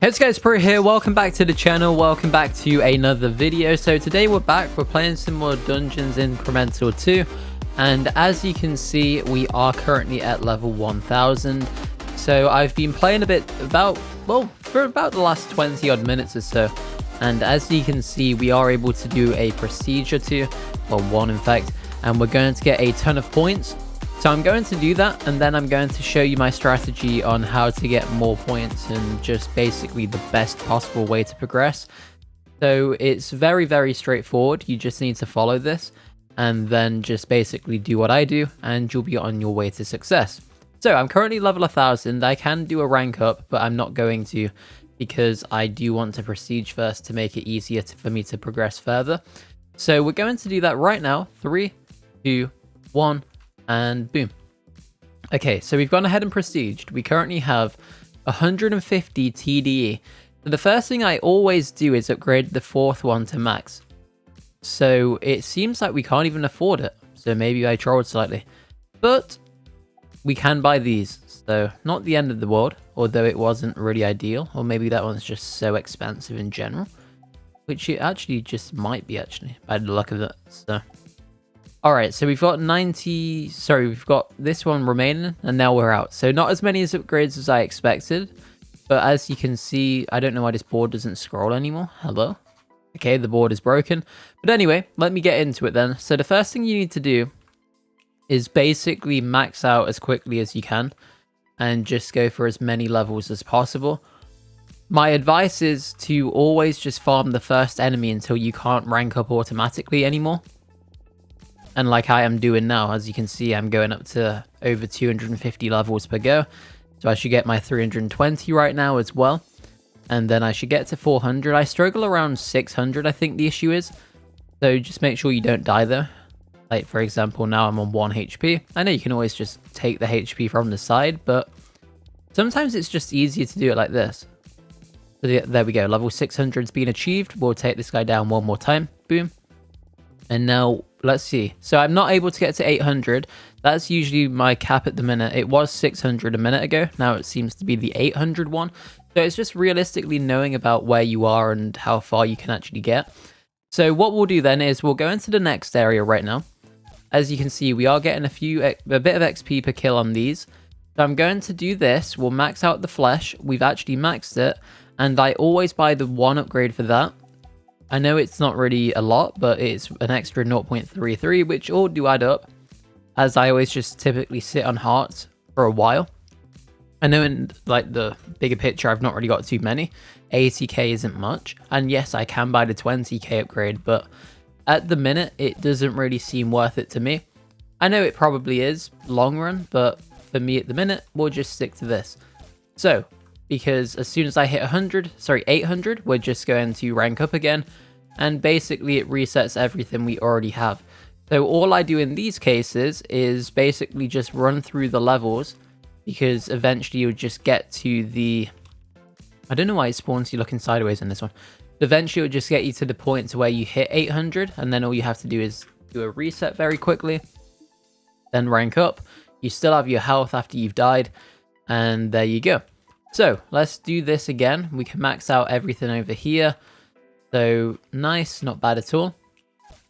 Hey guys, Pro here, welcome back to the channel, welcome back to another video. So today we're back, we're playing some more Dungeons Incremental 2, and as you can see, we are currently at level 1000. So I've been playing a bit for about the last 20 odd minutes or so, and as you can see, we are able to do a prestige or two, well one in fact, and we're going to get a ton of points. So I'm going to do that, and then I'm going to show you my strategy on how to get more points and just basically the best possible way to progress. So it's very, very straightforward. You just need to follow this and then just basically do what I do and you'll be on your way to success. So I'm currently level 1000. I can do a rank up, but I'm not going to because I do want to prestige first to make it easier for me to progress further. So we're going to do that right now. 3, 2, 1. And boom. Okay, so we've gone ahead and prestiged. We currently have 150 TDE. So the first thing I always do is upgrade the fourth one to max. So it seems like we can't even afford it. So maybe I trolled slightly. But we can buy these. So not the end of the world, although it wasn't really ideal. Or maybe that one's just so expensive in general. Which it actually just might be actually, by the luck of it. So alright, so we've got we've got this one remaining, and now we're out. So not as many upgrades as I expected, but as you can see, I don't know why this board doesn't scroll anymore. Hello? Okay, the board is broken. But anyway, let me get into it then. So the first thing you need to do is basically max out as quickly as you can, and just go for as many levels as possible. My advice is to always just farm the first enemy until you can't rank up automatically anymore. And like I am doing now, as you can see, I'm going up to over 250 levels per go. So I should get my 320 right now as well. And then I should get to 400. I struggle around 600, I think the issue is. So just make sure you don't die though. Like for example, now I'm on 1 HP. I know you can always just take the HP from the side, but sometimes it's just easier to do it like this. So there we go, level 600's been achieved. We'll take this guy down one more time. Boom. And now, let's see. So I'm not able to get to 800. That's usually my cap at the minute. It was 600 a minute ago. Now it seems to be the 800 one. So it's just realistically knowing about where you are and how far you can actually get. So what we'll do then is we'll go into the next area right now. As you can see, we are getting a bit of XP per kill on these. So I'm going to do this. We'll max out the flesh. We've actually maxed it. And I always buy the one upgrade for that. I know it's not really a lot, but it's an extra 0.33, which all do add up, as I always just typically sit on hearts for a while. I know in like the bigger picture, I've not really got too many. 80k isn't much, and yes, I can buy the 20k upgrade, but at the minute, it doesn't really seem worth it to me. I know it probably is long run, but for me at the minute, we'll just stick to this. So, because as soon as I hit 800, we're just going to rank up again, and basically it resets everything we already have. So all I do in these cases is basically just run through the levels, because eventually you'll just get to the... I don't know why it spawns you looking sideways in this one. But eventually it'll just get you to the point to where you hit 800, and then all you have to do is do a reset very quickly, then rank up. You still have your health after you've died, and there you go. So let's do this again. We can max out everything over here. So nice, not bad at all.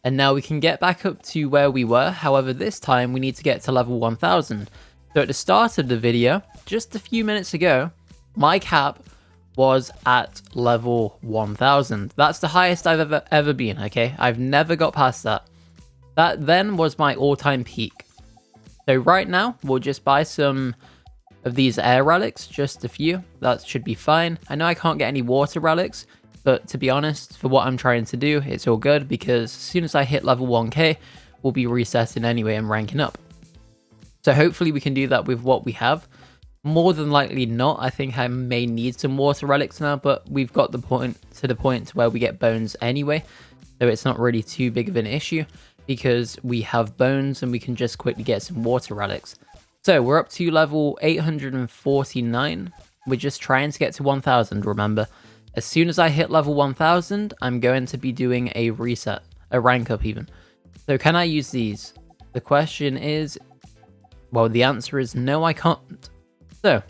And now we can get back up to where we were. However, this time we need to get to level 1000. So at the start of the video, just a few minutes ago, my cap was at level 1000. That's the highest I've ever been, okay? I've never got past that. That then was my all-time peak. So right now, we'll just buy some of these air relics, just a few. That should be fine. I know I can't get any water relics, but to be honest, for what I'm trying to do, it's all good, because as soon as I hit level 1k, we'll be resetting anyway and ranking up. So hopefully we can do that with what we have. More than likely not. I think I may need some water relics now, but we've got the point where we get bones anyway, so it's not really too big of an issue, because we have bones and we can just quickly get some water relics. So we're up to level 849. We're just trying to get to 1000, remember. As soon as I hit level 1000, I'm going to be doing a reset, a rank up even. So can I use these? The question is, well, the answer is no, I can't. So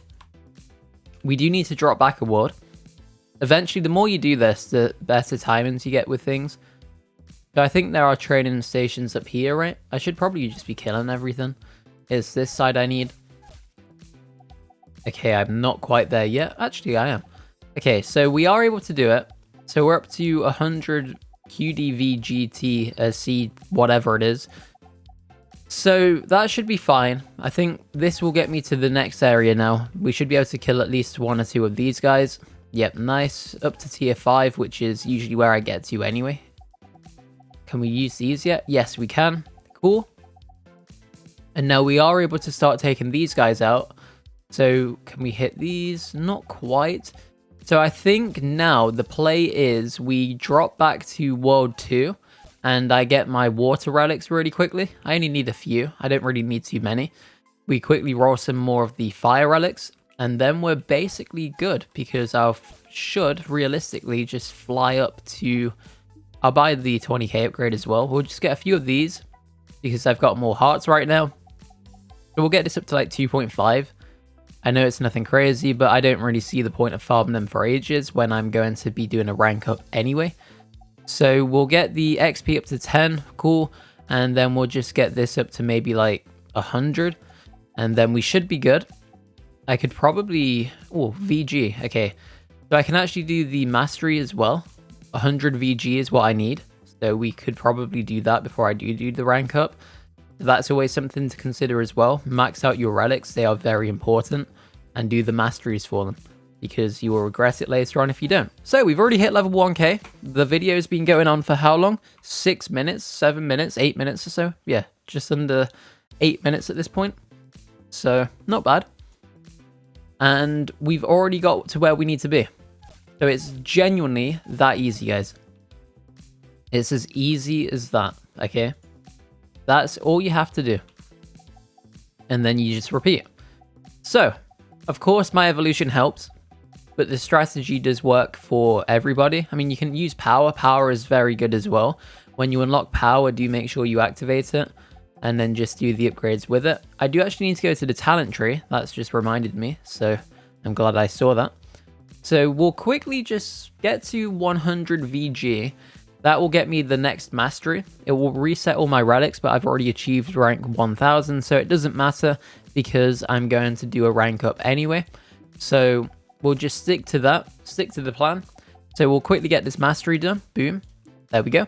we do need to drop back a ward. Eventually, the more you do this, the better timings you get with things. So I think there are training stations up here, right? I should probably just be killing everything. Is this side I need? Okay, I'm not quite there yet. Actually, I am. Okay, so we are able to do it. So we're up to 100 QDV GT C, whatever it is. So that should be fine. I think this will get me to the next area now. We should be able to kill at least 1 or 2 of these guys. Yep, nice. Up to tier 5, which is usually where I get to anyway. Can we use these yet? Yes, we can. Cool. And now we are able to start taking these guys out. So can we hit these? Not quite. So I think now the play is we drop back to World 2 and I get my water relics really quickly. I only need a few. I don't really need too many. We quickly roll some more of the fire relics and then we're basically good because I should realistically just fly up to... I'll buy the 20k upgrade as well. We'll just get a few of these because I've got more hearts right now. So we'll get this up to like 2.5. I know it's nothing crazy, but I don't really see the point of farming them for ages when I'm going to be doing a rank up anyway. So we'll get the XP up to 10, cool. And then we'll just get this up to maybe like 100. And then we should be good. I could probably... Oh, VG, okay. So I can actually do the mastery as well. 100 VG is what I need. So we could probably do that before I do the rank up. That's always something to consider as well. Max out your relics, they are very important, and do the masteries for them because you will regret it later on if you don't. So we've already hit level 1k. The video's been going on for how long? 6 minutes, 7 minutes, 8 minutes or so. Yeah, just under 8 minutes at this point. So not bad. And we've already got to where we need to be. So it's genuinely that easy, guys. It's as easy as that, okay? That's all you have to do. And then you just repeat. So, of course, my evolution helps. But the strategy does work for everybody. I mean, you can use power. Power is very good as well. When you unlock power, do make sure you activate it. And then just do the upgrades with it. I do actually need to go to the talent tree. That's just reminded me. So, I'm glad I saw that. So, we'll quickly just get to 100 VG. That will get me the next mastery. It will reset all my relics, but I've already achieved rank 1000, so it doesn't matter because I'm going to do a rank up anyway. So we'll just stick to that, stick to the plan. So we'll quickly get this mastery done. Boom. There we go.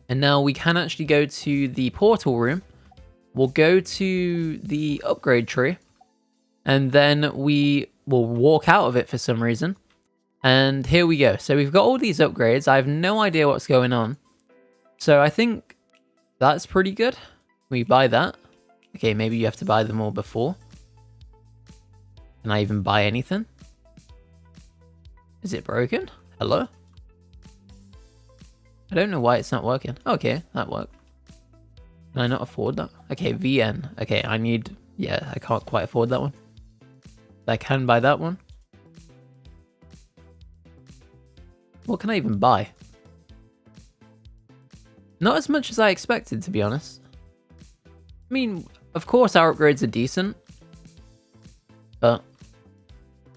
And now we can actually go to the portal room. We'll go to the upgrade tree. And then we will walk out of it for some reason. And here we go. So we've got all these upgrades. I have no idea what's going on. So I think that's pretty good. We buy that. Okay, maybe you have to buy them all before. Can I even buy anything? Is it broken? Hello? I don't know why it's not working. Okay, that worked. Can I not afford that? Okay, VN. Okay, I need... Yeah, I can't quite afford that one. I can buy that one. What can I even buy? Not as much as I expected, to be honest. I mean, of course our upgrades are decent. But...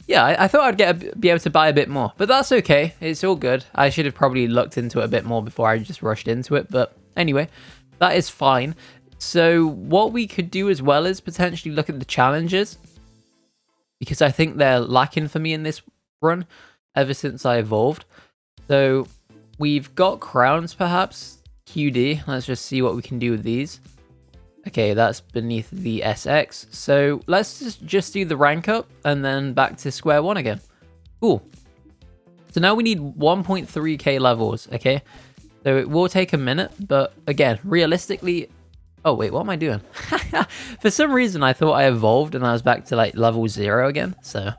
yeah, I thought I'd be able to buy a bit more. But that's okay. It's all good. I should have probably looked into it a bit more before I just rushed into it. But anyway, that is fine. So what we could do as well is potentially look at the challenges. Because I think they're lacking for me in this run ever since I evolved. So we've got crowns perhaps. QD. Let's just see what we can do with these. Okay, that's beneath the SX. So let's just do the rank up and then back to square one again. Cool. So now we need 1.3k levels, okay? So it will take a minute, but again, realistically... oh, wait, what am I doing? For some reason, I thought I evolved and I was back to like level 0 again. So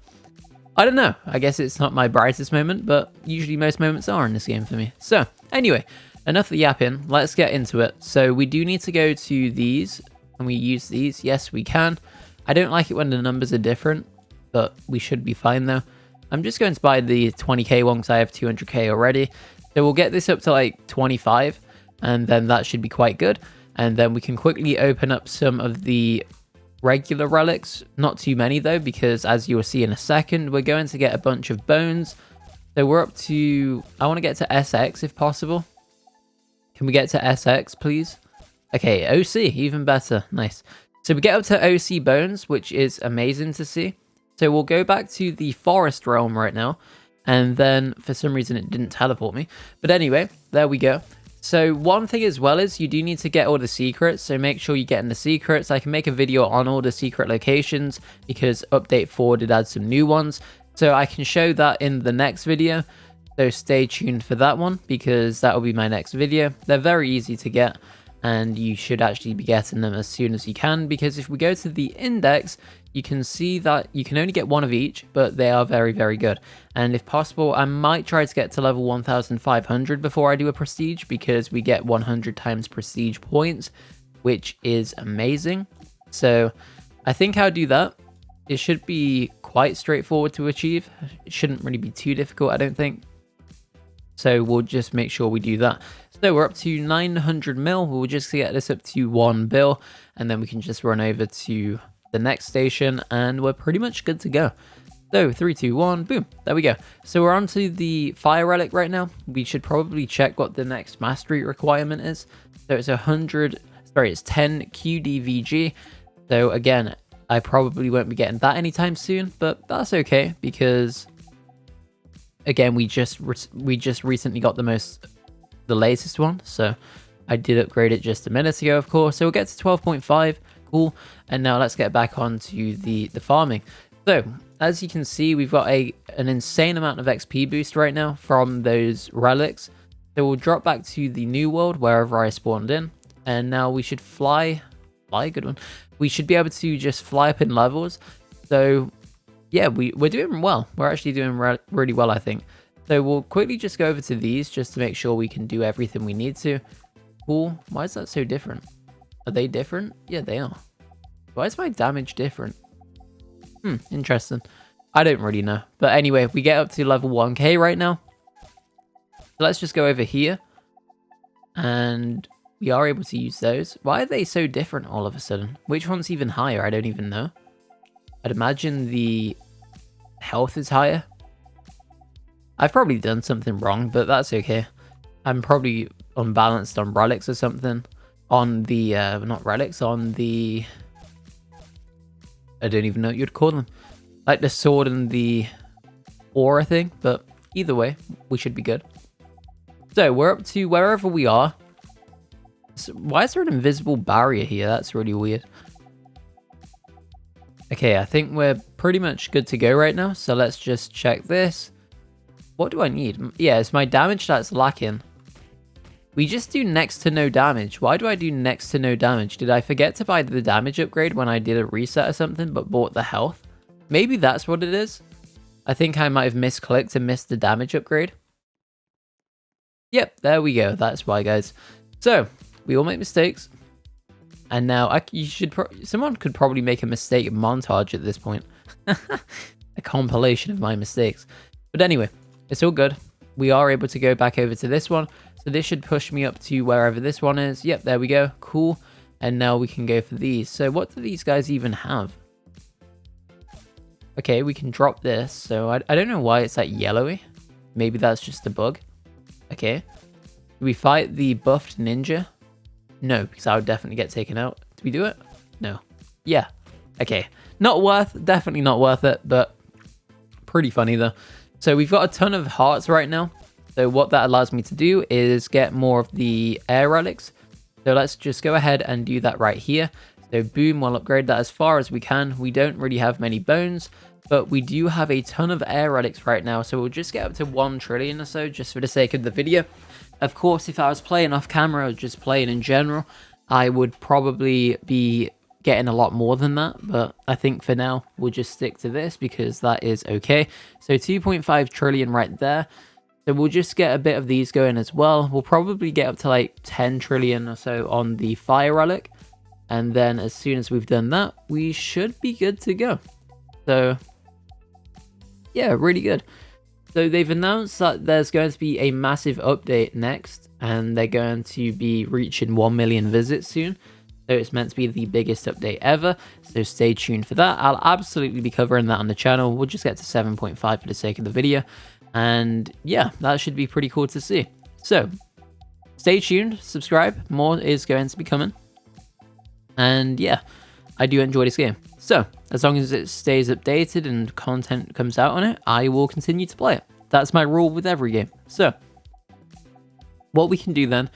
I don't know. I guess it's not my brightest moment, but usually most moments are in this game for me. So anyway... enough of yapping, let's get into it. So we do need to go to these. Can we use these? Yes, we can. I don't like it when the numbers are different, but we should be fine though. I'm just going to buy the 20k one because I have 200k already. So we'll get this up to like 25, and then that should be quite good. And then we can quickly open up some of the regular relics. Not too many though, because as you will see in a second, we're going to get a bunch of bones. So we're up to, I want to get to SX if possible. Can we get to SX, please? Okay, OC, even better. Nice. So we get up to OC bones, which is amazing to see. So we'll go back to the forest realm right now. And then for some reason it didn't teleport me. But anyway, there we go. So one thing as well is you do need to get all the secrets. So make sure you get in the secrets. I can make a video on all the secret locations because update 4 did add some new ones. So I can show that in the next video. So stay tuned for that one because that will be my next video. They're very easy to get and you should actually be getting them as soon as you can, because if we go to the index, you can see that you can only get one of each, but they are very, very good. And if possible, I might try to get to level 1500 before I do a prestige, because we get 100 times prestige points, which is amazing. So I think I'll do that. It should be quite straightforward to achieve. It shouldn't really be too difficult, I don't think. So we'll just make sure we do that. So we're up to 900 mil. We'll just get this up to 1 bill, and then we can just run over to the next station, and we're pretty much good to go. So 3, 2, 1, boom, there we go. So we're on to the fire relic right now. We should probably check what the next mastery requirement is. So it's 10 QDVG. So again, I probably won't be getting that anytime soon, but that's okay because again, we just recently got the latest one, so I did upgrade it just a minute ago, of course. So we'll get to 12.5, cool. And now let's get back onto the farming. So as you can see, we've got an insane amount of XP boost right now from those relics. So we'll drop back to the new world wherever I spawned in, and now we should fly, good one. We should be able to just fly up in levels. So yeah, we're doing well. We're actually doing really well, I think. So we'll quickly just go over to these just to make sure we can do everything we need to. Cool. Why is that so different? Are they different? Yeah, they are. Why is my damage different? Interesting. I don't really know. But anyway, we get up to level 1k right now. So let's just go over here. And we are able to use those. Why are they so different all of a sudden? Which one's even higher? I don't even know. I'd imagine the health is higher. I've probably done something wrong, but that's okay. I'm probably unbalanced on relics or something. On the, not relics, on the... I don't even know what you'd call them. Like the sword and the aura thing, but either way, we should be good. So we're up to wherever we are. So why is there an invisible barrier here? That's really weird. Okay, I think we're pretty much good to go right now. So let's just check this. What do I need? Yeah, it's my damage that's lacking. We just do next to no damage. Why do I do next to no damage? Did I forget to buy the damage upgrade when I did a reset or something, but bought the health? Maybe that's what it is. I think I might have misclicked and missed the damage upgrade. Yep, there we go. That's why, guys. So, we all make mistakes. And now, someone could probably make a mistake montage at this point. A compilation of my mistakes. But anyway, it's all good. We are able to go back over to this one. So this should push me up to wherever this one is. Yep, there we go. Cool. And now we can go for these. So what do these guys even have? Okay, we can drop this. So I don't know why it's like yellowy. Maybe that's just a bug. Okay. Do we fight the buffed ninja? No, because I would definitely get taken out. Did we do it? No. Yeah. Okay. Definitely not worth it, but pretty funny though. So we've got a ton of hearts right now. So what that allows me to do is get more of the air relics. So let's just go ahead and do that right here. So boom, we'll upgrade that as far as we can. We don't really have many bones, but we do have a ton of air relics right now. So we'll just get up to 1 trillion or so just for the sake of the video. Of course, if I was playing off camera or just playing in general, I would probably be getting a lot more than that. But I think for now, we'll just stick to this because that is okay. So 2.5 trillion right there. So we'll just get a bit of these going as well. We'll probably get up to like 10 trillion or so on the fire relic. And then as soon as we've done that, we should be good to go. So yeah, really good. So they've announced that there's going to be a massive update next, and they're going to be reaching 1 million visits soon. So it's meant to be the biggest update ever. So stay tuned for that. I'll absolutely be covering that on the channel. We'll just get to 7.5 for the sake of the video. And yeah, that should be pretty cool to see. So stay tuned, subscribe, more is going to be coming. And yeah, I do enjoy this game. So as long as it stays updated and content comes out on it, I will continue to play it. That's my rule with every game. So what we can do then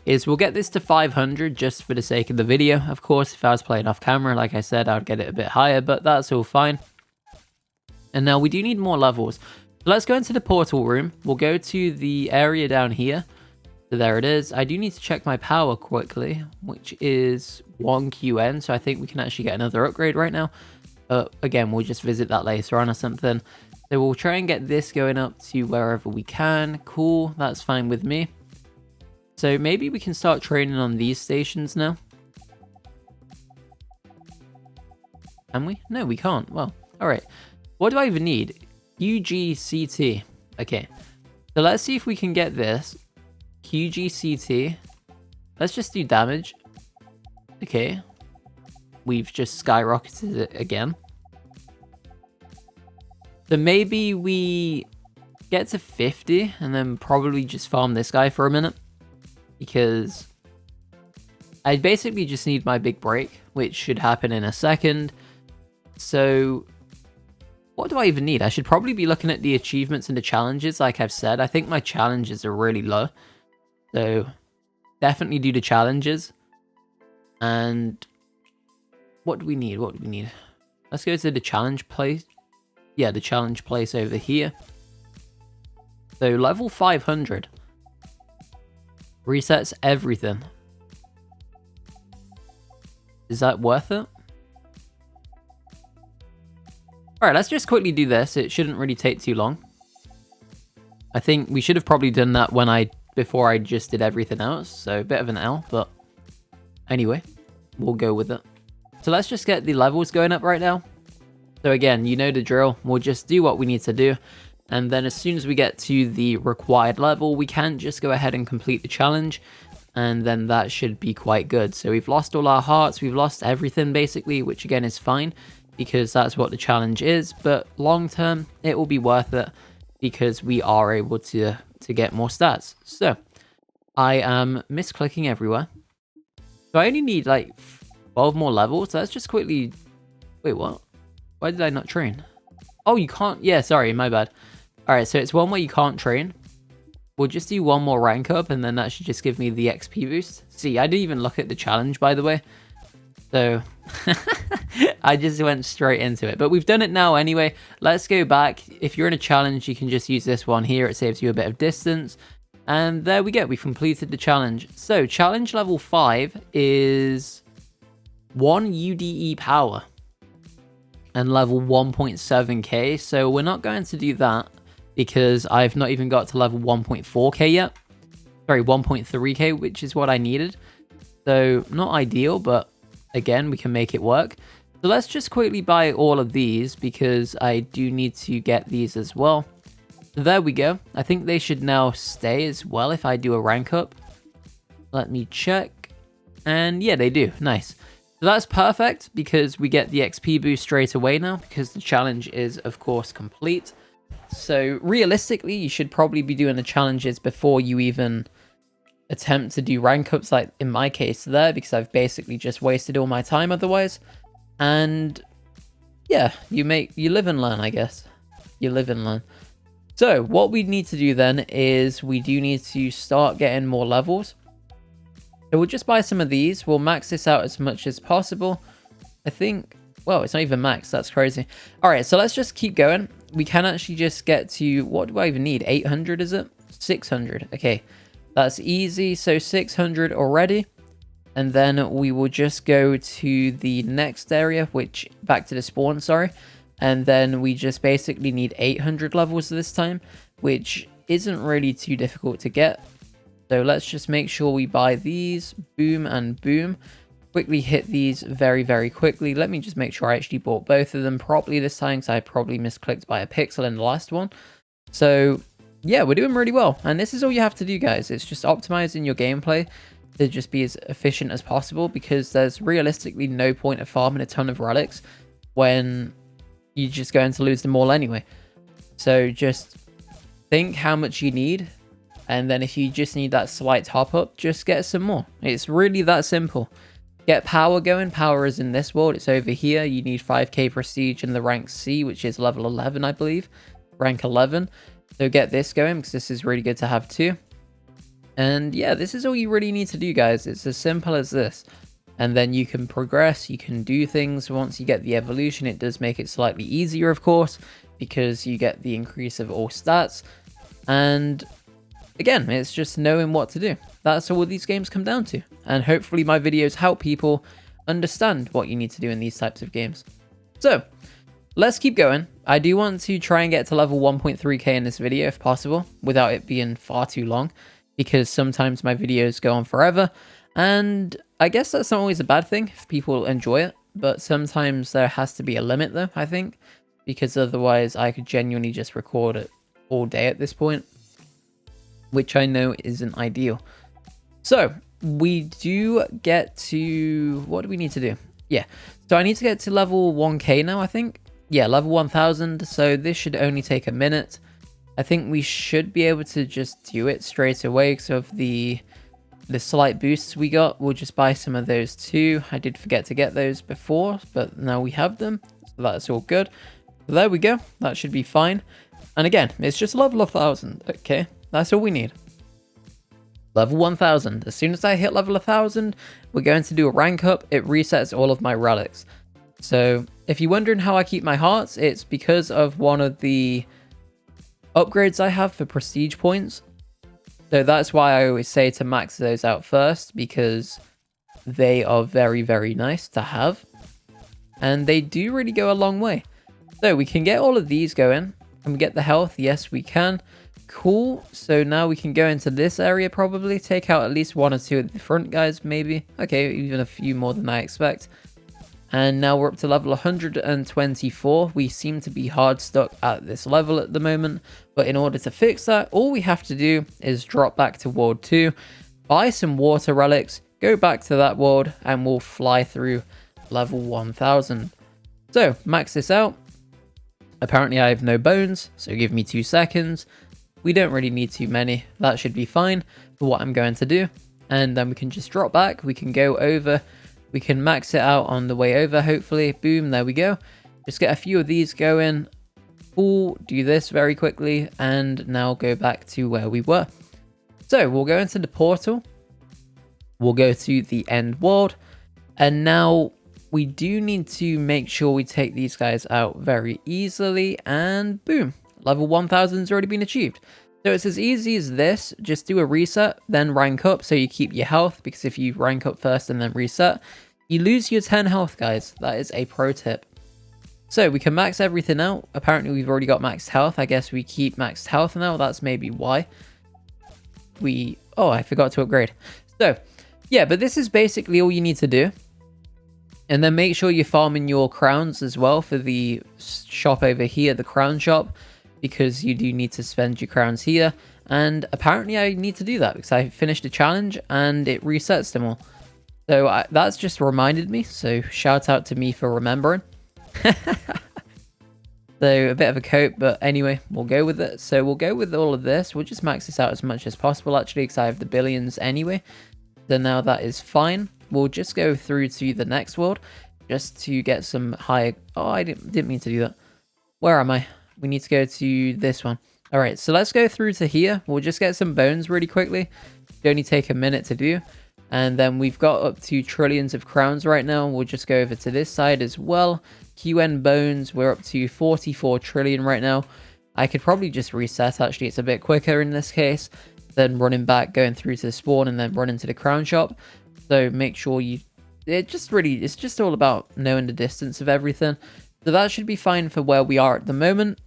is we'll get this to 500 just for the sake of the video. Of course, if I was playing off camera, like I said, I'd get it a bit higher, but that's all fine. And now we do need more levels. So let's go into the portal room. We'll go to the area down here. So there it is. I do need to check my power quickly, which is 1 QN. So I think we can actually get another upgrade right now. But again, we'll just visit that later on or something. So we'll try and get this going up to wherever we can. Cool, that's fine with me. So maybe we can start training on these stations now. Can we? No, we can't. Well, all right. What do I even need? QGCT. Okay. So let's see if we can get this. QGCT. Let's just do damage. Okay. We've just skyrocketed it again. So maybe we get to 50 and then probably just farm this guy for a minute. Because I basically just need my big break, which should happen in a second. So what do I even need? I should probably be looking at the achievements and the challenges, like I've said. I think my challenges are really low. So definitely do the challenges. And what do we need? What do we need? Let's go to the challenge place. Yeah, the challenge place over here. So level 500. Resets everything. Is that worth it? Alright, let's just quickly do this. It shouldn't really take too long. I think we should have probably done that before I just did everything else. So a bit of an L, but anyway, we'll go with it. So let's just get the levels going up right now. So again, you know the drill. We'll just do what we need to do. And then as soon as we get to the required level, we can just go ahead and complete the challenge. And then that should be quite good. So we've lost all our hearts. We've lost everything basically, which again is fine because that's what the challenge is. But long term, it will be worth it because we are able to get more stats. So I am misclicking everywhere. So I only need like 12 more levels. So let's just quickly... Wait, what? Why did I not train? Oh, you can't... Yeah, sorry, my bad. Alright, so it's one where you can't train. We'll just do one more rank up, and then that should just give me the XP boost. See, I didn't even look at the challenge, by the way. So, I just went straight into it. But we've done it now anyway. Let's go back. If you're in a challenge, you can just use this one here. It saves you a bit of distance. And there we go. We've completed the challenge. So, challenge level 5 is 1 UDE power. And level 1.7k. So, we're not going to do that. Because I've not even got to level 1.4k yet. Sorry, 1.3k, which is what I needed. So, not ideal, but again, we can make it work. So let's just quickly buy all of these because I do need to get these as well. So there we go. I think they should now stay as well if I do a rank up. Let me check. And yeah, they do. Nice. So that's perfect because we get the XP boost straight away now because the challenge is, of course, complete. So realistically, you should probably be doing the challenges before you even attempt to do rank ups, like in my case there, because I've basically just wasted all my time otherwise. And yeah, you live and learn, I guess. You live and learn. So what we need to do then is we do need to start getting more levels. So we'll just buy some of these. We'll max this out as much as possible. I think, well, it's not even max. That's crazy. All right, so let's just keep going. We can actually just get to, what do I even need? 800, is it? 600. Okay, that's easy. So 600 already. And then we will just go to the next area, which, back to the spawn, sorry. And then we just basically need 800 levels this time, which isn't really too difficult to get. So let's just make sure we buy these, boom and boom. Quickly hit these very, very quickly. Let me just make sure I actually bought both of them properly this time, because I probably misclicked by a pixel in the last one. So yeah, we're doing really well. And this is all you have to do, guys. It's just optimizing your gameplay to just be as efficient as possible, because there's realistically no point of farming a ton of relics when you're just going to lose them all anyway. So just think how much you need, and then if you just need that slight top up, just get some more. It's really that simple. Get power going. Power is in this world. It's over here. You need 5k prestige in the rank C, which is level 11, I believe. Rank 11. So get this going, because this is really good to have too. And yeah, this is all you really need to do, guys. It's as simple as this. And then you can progress, you can do things. Once you get the evolution, it does make it slightly easier, of course, because you get the increase of all stats. And again, it's just knowing what to do. That's all these games come down to. And hopefully my videos help people understand what you need to do in these types of games. So let's keep going. I do want to try and get to level 1.3k in this video if possible, without it being far too long, because sometimes my videos go on forever. And I guess that's not always a bad thing if people enjoy it, but sometimes there has to be a limit though, I think, because otherwise I could genuinely just record it all day at this point, which I know isn't ideal. So we do get to, what do we need to do? Yeah, so I need to get to level 1k now, I think. Yeah, level 1000, so this should only take a minute. I think we should be able to just do it straight away because of the slight boosts we got. We'll just buy some of those too. I did forget to get those before, but now we have them, so that's all good. So there we go. That should be fine. And again, it's just level 1000. Okay, that's all we need. Level 1000. As soon as I hit level 1000, we're going to do a rank up. It resets all of my relics. So if you're wondering how I keep my hearts, it's because of one of the upgrades I have for prestige points. So that's why I always say to max those out first, because they are very, very nice to have. And they do really go a long way. So we can get all of these going. Can we get the health? Yes, we can. Cool. So now we can go into this area probably. Take out at least one or two of the front guys, maybe. Okay, even a few more than I expect. And now we're up to level 124. We seem to be hard stuck at this level at the moment. But in order to fix that, all we have to do is drop back to World 2, buy some water relics, go back to that world, and we'll fly through level 1000. So, max this out. Apparently I have no bones, so give me 2 seconds. We don't really need too many. That should be fine for what I'm going to do. And then we can just drop back. We can go over. We can max it out on the way over, hopefully. Boom, there we go. Just get a few of these going. Cool, do this very quickly, and now go back to where we were. So we'll go into the portal. We'll go to the end world. And now we do need to make sure we take these guys out very easily. And boom, level 1000 has already been achieved. So it's as easy as this. Just do a reset, then rank up so you keep your health, because if you rank up first and then reset, you lose your 10 health, guys. That is a pro tip. So we can max everything out. Apparently we've already got maxed health. I guess we keep maxed health now. That's maybe why. Oh, I forgot to upgrade. So yeah, but this is basically all you need to do. And then make sure you're farming your crowns as well for the shop over here, the crown shop, because you do need to spend your crowns here. And apparently I need to do that because I finished a challenge and it resets them all. So that's just reminded me. So shout out to me for remembering. So a bit of a cope, but anyway, we'll go with it. So we'll go with all of this. We'll just max this out as much as possible, actually, because I have the billions anyway. So now that is fine. We'll just go through to the next world just to get some higher... Oh, I didn't mean to do that. Where am I? We need to go to this one. All right, so let's go through to here. We'll just get some bones really quickly. It only take a minute to do. And then we've got up to trillions of crowns right now. We'll just go over to this side as well. QN bones, we're up to 44 trillion right now. I could probably just reset, actually. It's a bit quicker in this case than running back, going through to the spawn and then running to the crown shop. So make sure you... it's just all about knowing the distance of everything. So that should be fine for where we are at the moment.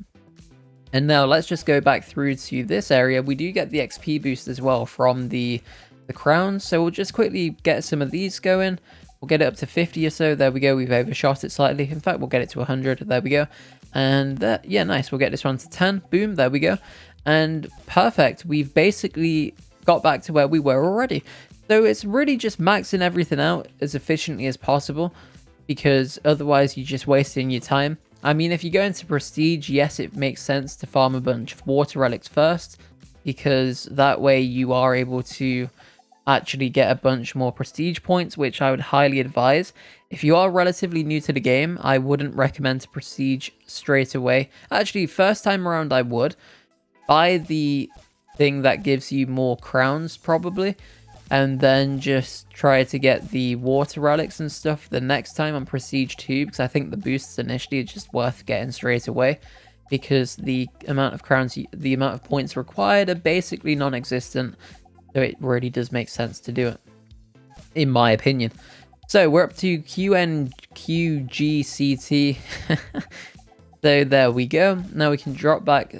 And now let's just go back through to this area. We do get the XP boost as well from the crowns. So we'll just quickly get some of these going. We'll get it up to 50 or so. There we go. We've overshot it slightly. In fact, we'll get it to 100. There we go. And yeah, nice. We'll get this one to 10. Boom. There we go. And perfect. We've basically got back to where we were already. So it's really just maxing everything out as efficiently as possible, because otherwise you're just wasting your time. I mean, if you go into prestige, yes, it makes sense to farm a bunch of water relics first, because that way you are able to actually get a bunch more prestige points, which I would highly advise. If you are relatively new to the game, I wouldn't recommend to prestige straight away. Actually, first time around I would. Buy the thing that gives you more crowns probably, and then just try to get the water relics and stuff the next time on prestige 2, because I think the boosts initially are just worth getting straight away, because the amount of crowns, the amount of points required are basically non-existent. So it really does make sense to do it, in my opinion. So we're up to QNQGCT. So there we go. Now we can drop back,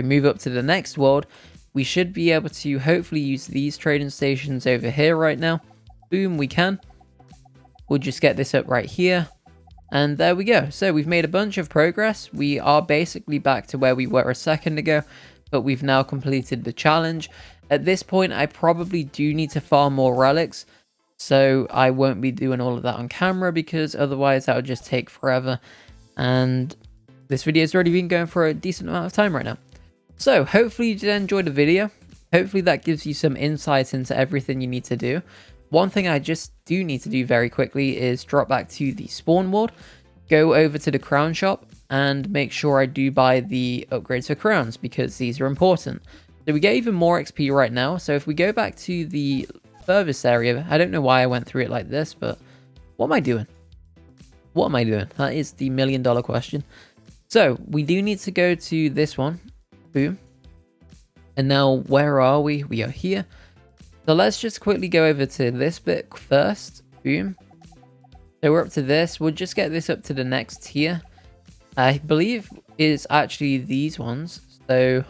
move up to the next world. We should be able to hopefully use these trading stations over here right now. Boom, we can. We'll just get this up right here. And there we go. So we've made a bunch of progress. We are basically back to where we were a second ago, but we've now completed the challenge. At this point, I probably do need to farm more relics, so I won't be doing all of that on camera, because otherwise that would just take forever. And this video has already been going for a decent amount of time right now. So hopefully you did enjoy the video. Hopefully that gives you some insight into everything you need to do. One thing I just do need to do very quickly is drop back to the spawn world, go over to the crown shop, and make sure I do buy the upgrades for crowns, because these are important. So we get even more XP right now. So if we go back to the furthest area, I don't know why I went through it like this, but what am I doing? What am I doing? That is the million-dollar question. So we do need to go to this one. Boom. And now where are we? We are here. So let's just quickly go over to this bit first. Boom. So we're up to this. We'll just get this up to the next tier. I believe is actually these ones. So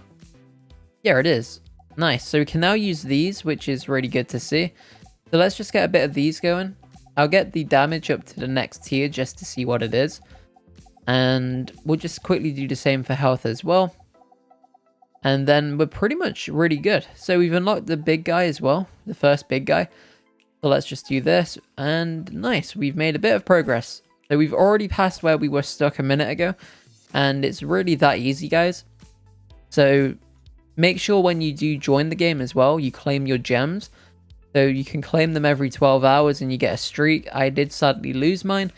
yeah, it is. Nice. So we can now use these, which is really good to see. So let's just get a bit of these going. I'll get the damage up to the next tier just to see what it is. And we'll just quickly do the same for health as well. And then we're pretty much really good. So we've unlocked the big guy as well, the first big guy. So let's just do this. And nice, we've made a bit of progress. So we've already passed where we were stuck a minute ago. And it's really that easy, guys. So make sure when you do join the game as well, you claim your gems. So you can claim them every 12 hours and you get a streak. I did sadly lose mine,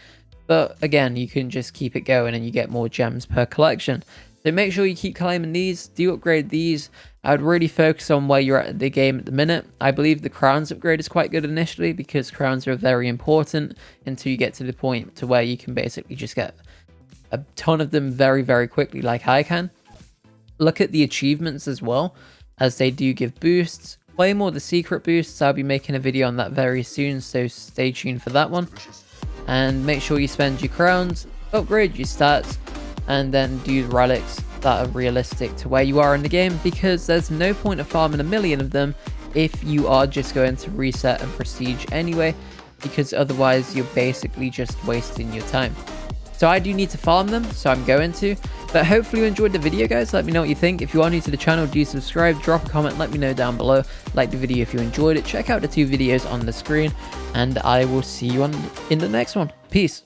but again, you can just keep it going and you get more gems per collection. So make sure you keep claiming these. Do upgrade these. I would really focus on where you're at the game at the minute. I believe the crowns upgrade is quite good initially, because crowns are very important until you get to the point to where you can basically just get a ton of them very, very quickly, like I can. Look at the achievements as well, as they do give boosts. Claim all the secret boosts. I'll be making a video on that very soon, so stay tuned for that one. And make sure you spend your crowns, upgrade your stats, and then do the relics that are realistic to where you are in the game, because there's no point of farming a million of them if you are just going to reset and prestige anyway, because otherwise you're basically just wasting your time. So I do need to farm them, so I'm going to. But hopefully you enjoyed the video, guys. Let me know what you think. If you are new to the channel, do subscribe, drop a comment, let me know down below. Like the video if you enjoyed it. Check out the 2 videos on the screen, and I will see you in the next one. Peace.